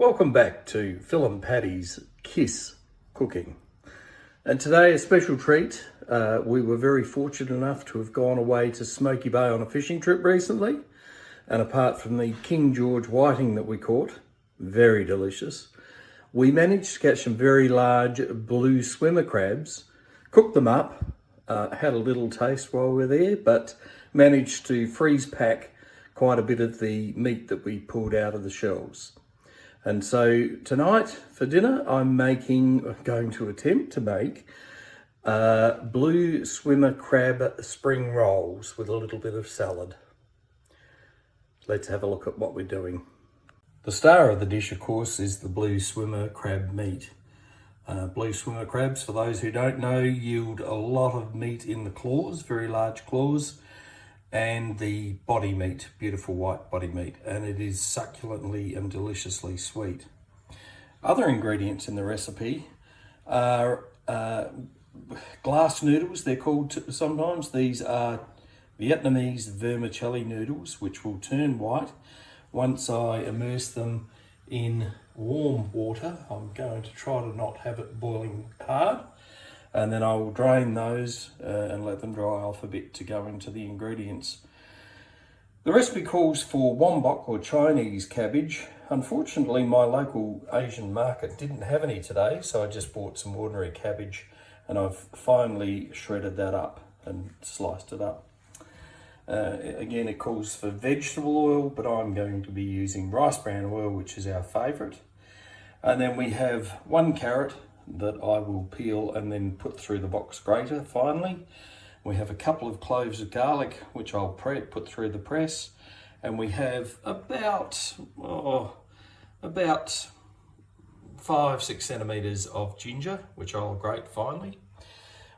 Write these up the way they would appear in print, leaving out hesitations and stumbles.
Welcome back to Phil and Paddy's Kiss Cooking. And today a special treat. We were very fortunate enough to have gone away to Smoky Bay on a fishing trip recently. And apart from the King George whiting that we caught, very delicious, we managed to catch some very large blue swimmer crabs, cooked them up, had a little taste while we were there, but managed to freeze pack quite a bit of the meat that we pulled out of the shells. And so tonight for dinner, I'm going to attempt to make blue swimmer crab spring rolls with a little bit of salad. Let's have a look at what we're doing. The star of the dish, of course, is the blue swimmer crab meat. Blue swimmer crabs, for those who don't know, yield a lot of meat in the claws, very large claws, and the body meat, beautiful white body meat, and it is succulently and deliciously sweet. Other ingredients in the recipe are glass noodles, they're called sometimes. These are Vietnamese vermicelli noodles, which will turn white once I immerse them in warm water. I'm going to try to not have it boiling hard. And then I will drain those and let them dry off a bit to go into the ingredients. The recipe calls for wombok or Chinese cabbage. Unfortunately, my local Asian market didn't have any today, so I just bought some ordinary cabbage and I've finely shredded that up and sliced it up. Again, it calls for vegetable oil, but I'm going to be using rice bran oil, which is our favourite. And then we have 1 carrot that I will peel and then put through the box grater finally. We have a couple of cloves of garlic, which I'll put through the press. And we have about 5-6 centimetres of ginger, which I'll grate finely.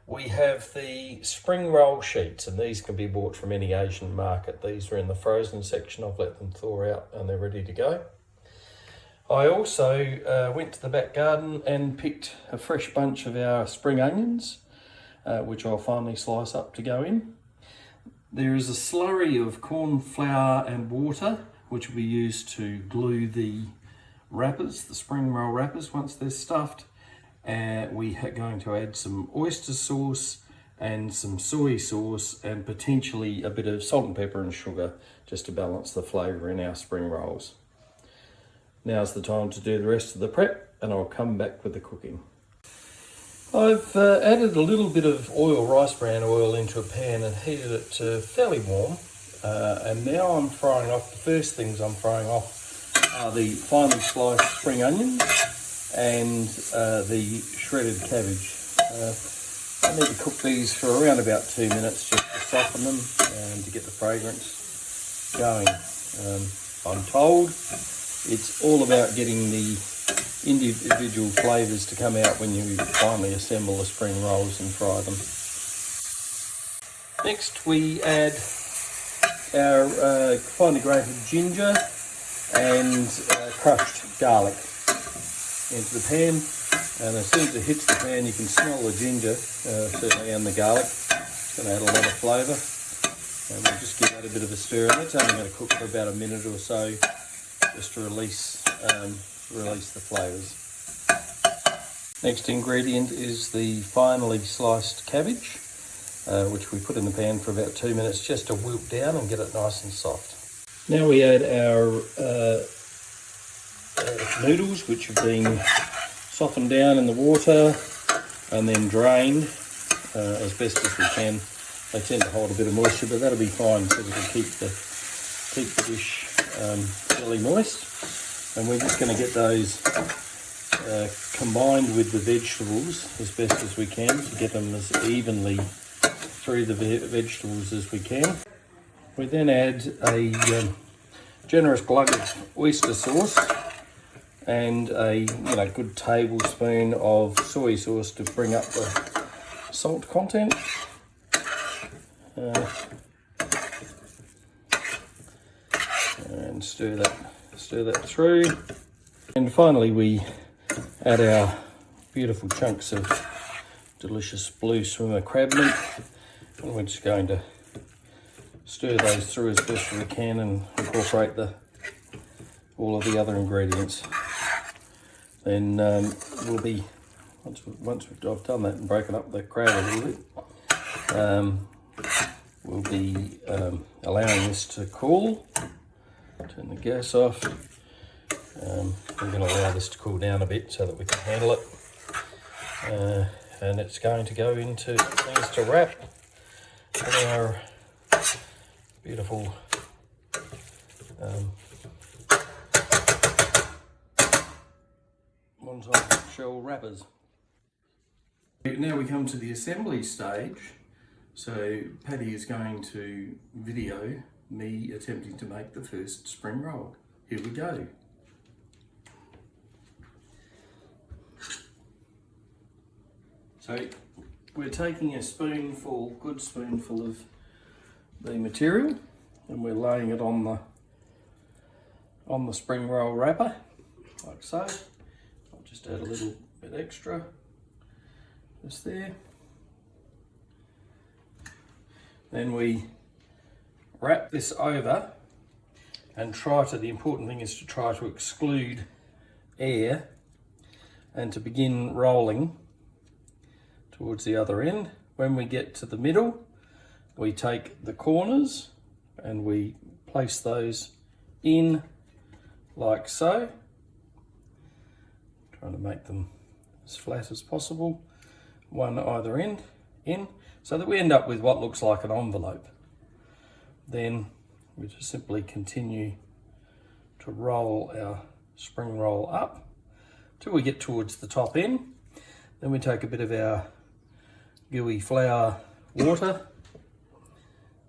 We have the spring roll sheets, and these can be bought from any Asian market. These are in the frozen section. I've let them thaw out and they're ready to go. I also went to the back garden and picked a fresh bunch of our spring onions, which I'll finally slice up to go in. There is a slurry of corn flour and water, which will be used to glue the wrappers, the spring roll wrappers, once they're stuffed. We are going to add some oyster sauce and some soy sauce and potentially a bit of salt and pepper and sugar just to balance the flavour in our spring rolls. Now's the time to do the rest of the prep and I'll come back with the cooking. I've added a little bit of rice bran oil into a pan and heated it to fairly warm. And now I'm frying off, the first things I'm frying off are the finely sliced spring onions and the shredded cabbage. I need to cook these for around about 2 minutes just to soften them and to get the fragrance going. I'm told it's all about getting the individual flavours to come out when you finally assemble the spring rolls and fry them. Next we add our finely grated ginger and crushed garlic into the pan, and as soon as it hits the pan you can smell the ginger certainly, and the garlic. It's going to add a lot of flavour, and we'll just give that a bit of a stir, and that's only going to cook for about a minute or so just to release the flavours. Next ingredient is the finely sliced cabbage, which we put in the pan for about 2 minutes just to wilt down and get it nice and soft. Now we add our noodles, which have been softened down in the water and then drained as best as we can. They tend to hold a bit of moisture, but that'll be fine so we can keep the dish fairly moist. And we're just going to get those combined with the vegetables as best as we can to get them as evenly through the vegetables as we can. We then add a generous glug of oyster sauce and a good tablespoon of soy sauce to bring up the salt content. And stir that through. And finally we add our beautiful chunks of delicious blue swimmer crab meat, and we're just going to stir those through as best as we can and incorporate all of the other ingredients. then we'll be, once I've done that and broken up the crab a little bit, we'll be allowing this to cool. Turn the gas off. We're going to allow this to cool down a bit so that we can handle it. And it's going to go into things to wrap in our beautiful one-time shell wrappers. Now we come to the assembly stage. So Paddy is going to video me attempting to make the first spring roll. Here we go. So we're taking a spoonful, good spoonful of the material, and we're laying it on the spring roll wrapper, like so. I'll just add a little bit extra, just there. Then we wrap this over and the important thing is to try to exclude air and to begin rolling towards the other end. When we get to the middle, we take the corners and we place those in like so, trying to make them as flat as possible, one either end in, so that we end up with what looks like an envelope. Then we just simply continue to roll our spring roll up till we get towards the top end. Then we take a bit of our gooey flour water,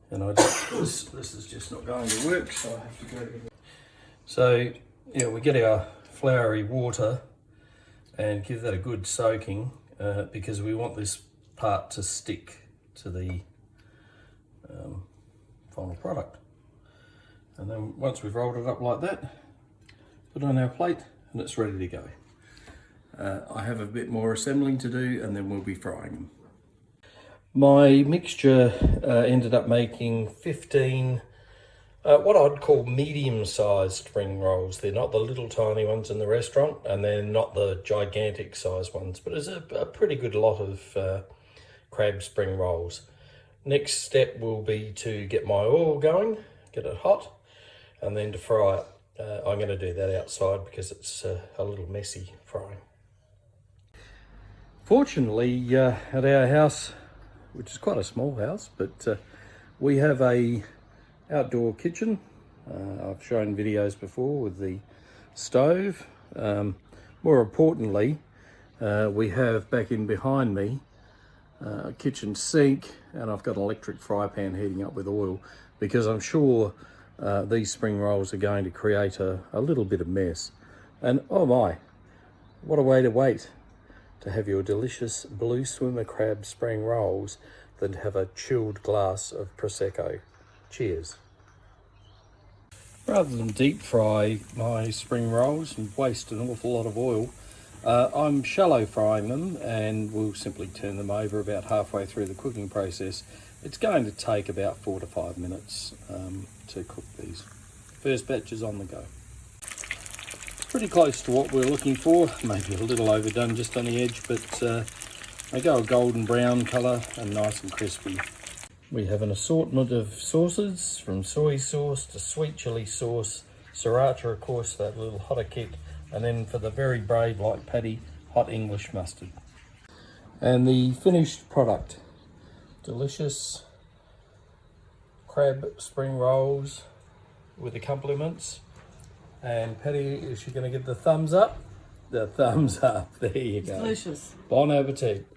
and this is just not going to work, so I have to go. So yeah, we get our floury water and give that a good soaking because we want this part to stick to the final product. And then once we've rolled it up like that, put it on our plate and it's ready to go. I have a bit more assembling to do and then we'll be frying them. My mixture ended up making 15 what I'd call medium-sized spring rolls. They're not the little tiny ones in the restaurant and they're not the gigantic size ones, but it's a pretty good lot of crab spring rolls. Next step will be to get my oil going, get it hot, and then to fry it. I'm going to do that outside because it's a little messy frying. Fortunately, at our house, which is quite a small house, but we have a outdoor kitchen. I've shown videos before with the stove. More importantly, we have back in behind me a kitchen sink, and I've got an electric fry pan heating up with oil because I'm sure these spring rolls are going to create a little bit of mess. And oh my, what a way to wait to have your delicious blue swimmer crab spring rolls than to have a chilled glass of Prosecco. Cheers. Rather than deep fry my spring rolls and waste an awful lot of oil, I'm shallow frying them, and we'll simply turn them over about halfway through the cooking process. It's going to take about 4 to 5 minutes to cook these. First batch is on the go. Pretty close to what we're looking for, maybe a little overdone just on the edge, but they go a golden brown colour and nice and crispy. We have an assortment of sauces, from soy sauce to sweet chilli sauce, sriracha of course, that little hotter kit, and then for the very brave like Paddy, hot English mustard. And the finished product, delicious crab spring rolls with accompaniments. And Paddy, is she going to give the thumbs up? The thumbs up, there you go. Delicious. Bon appetit.